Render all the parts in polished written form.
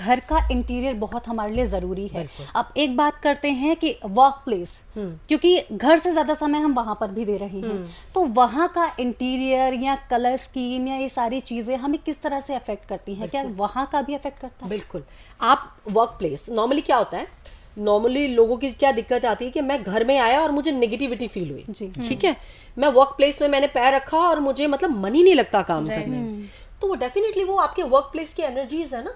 घर का इंटीरियर बहुत हमारे लिए ज़रूरी है। अब एक बात करते हैं कि वर्क प्लेस, क्योंकि घर से ज़्यादा समय हम वहाँ पर भी दे रहे हैं, तो वहाँ का इंटीरियर या कलर स्कीम या ये सारी चीज़ें हमें किस तरह से अफेक्ट करती हैं? क्या वहाँ का भी अफेक्ट करता है? बिल्कुल। आप वर्क प्लेस, नॉर्मली क्या होता है, नॉर्मली लोगों की क्या दिक्कत आती है कि मैं घर में आया और मुझे नेगेटिविटी फील हुई, ठीक है, मैं वर्क प्लेस में मैंने पैर रखा और मुझे मतलब मन ही नहीं लगता काम करने में, तो वो डेफिनेटली वो आपके वर्क प्लेस की एनर्जीज है ना।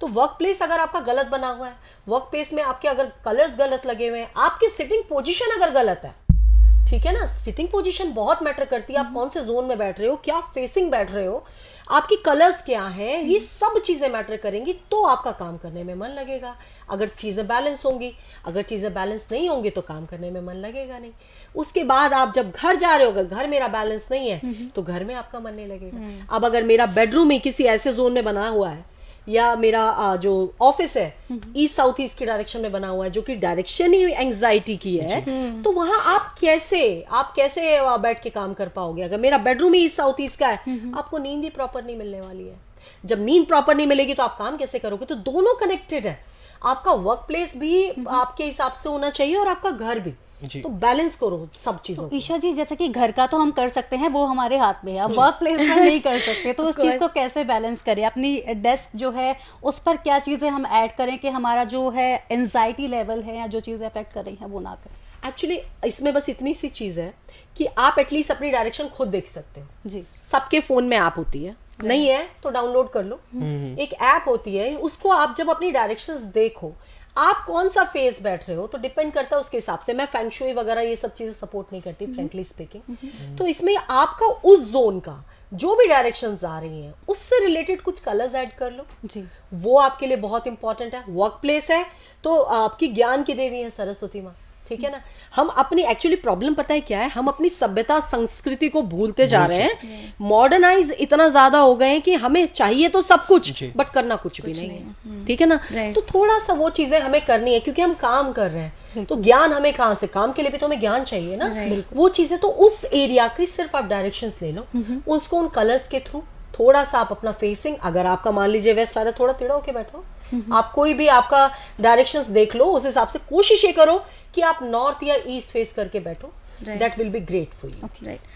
तो वर्क प्लेस अगर आपका गलत बना हुआ है, वर्क प्लेस में आपके अगर कलर्स गलत लगे हुए हैं, आपकी सिटिंग पोजीशन अगर गलत है, ठीक है ना, सिटिंग पोजीशन बहुत मैटर करती है। आप कौन से जोन में बैठ रहे हो, क्या फेसिंग बैठ रहे हो, आपकी कलर्स क्या हैं, ये सब चीजें मैटर करेंगी, तो आपका काम करने में मन लगेगा। अगर चीजें बैलेंस होंगी, अगर चीजें बैलेंस नहीं होंगी तो काम करने में मन लगेगा नहीं। उसके बाद आप जब घर जा रहे हो, अगर घर मेरा बैलेंस नहीं है तो घर में आपका मन नहीं लगेगा। अब अगर मेरा बेडरूम ही किसी ऐसे जोन में बना हुआ है, या मेरा जो ऑफिस है ईस्ट साउथ ईस्ट की डायरेक्शन में बना हुआ है, जो कि डायरेक्शन ही एंग्जाइटी की है, तो वहां आप कैसे बैठ के काम कर पाओगे? अगर मेरा बेडरूम ही ईस्ट साउथ ईस्ट का है, आपको नींद ही प्रॉपर नहीं मिलने वाली है। जब नींद प्रॉपर नहीं मिलेगी तो आप काम कैसे करोगे? तो दोनों कनेक्टेड है। आपका वर्क प्लेस भी आपके हिसाब से होना चाहिए और आपका घर भी, तो बैलेंस करो सब चीजों को। ईशा जी, जैसे कि घर का तो हम कर सकते हैं, वो हमारे हाथ में है, अब वर्क प्लेस में नहीं कर सकते, तो उस चीज को कैसे बैलेंस करें? अपनी डेस्क जो है उस पर क्या चीजें हम ऐड करें कि हमारा जो है एंजाइटी लेवल है या जो चीजें अफेक्ट कर रही हैं वो ना करें? एक्चुअली इसमें बस इतनी सी चीज है कि आप एटलीस्ट अपनी डायरेक्शन खुद देख सकते हो जी। सबके फोन में ऐप होती है, नहीं है तो डाउनलोड कर लो। एक ऐप होती है, उसको आप जब अपनी डायरेक्शंस देखो, आप कौन सा फेस बैठ रहे हो, तो डिपेंड करता है उसके हिसाब से। मैं फेंग शुई वगैरह ये सब चीजें सपोर्ट नहीं करती, फ्रेंकली स्पीकिंग। तो इसमें आपका उस जोन का जो भी डायरेक्शंस आ रही हैं उससे रिलेटेड कुछ कलर्स ऐड कर लो जी, वो आपके लिए बहुत इंपॉर्टेंट है। वर्क प्लेस है तो आपकी ज्ञान की देवी है सरस्वती माँ, ठीक है ना। हम अपनी एक्चुअली प्रॉब्लम पता है क्या है, हम अपनी सभ्यता संस्कृति को भूलते जा रहे हैं। मॉडर्नाइज इतना ज्यादा हो गए हैं कि हमें चाहिए तो सब कुछ, बट करना कुछ भी नहीं है, ठीक है ना। तो थोड़ा सा वो चीजें हमें करनी है, क्योंकि हम काम कर रहे हैं, तो ज्ञान हमें कहाँ से, काम के लिए भी तो हमें ज्ञान चाहिए ना। वो चीजें तो उस एरिया की सिर्फ आप डायरेक्शंस ले लो, उसको उन कलर्स के थ्रू थोड़ा सा आप अपना फेसिंग, अगर आपका मान लीजिए वेस्ट आ रहा है, थोड़ा टेढ़ा होके बैठो। आप कोई भी आपका डायरेक्शंस देख लो, उस हिसाब से कोशिश ये करो कि आप नॉर्थ या ईस्ट फेस करके बैठो। That will be great for you.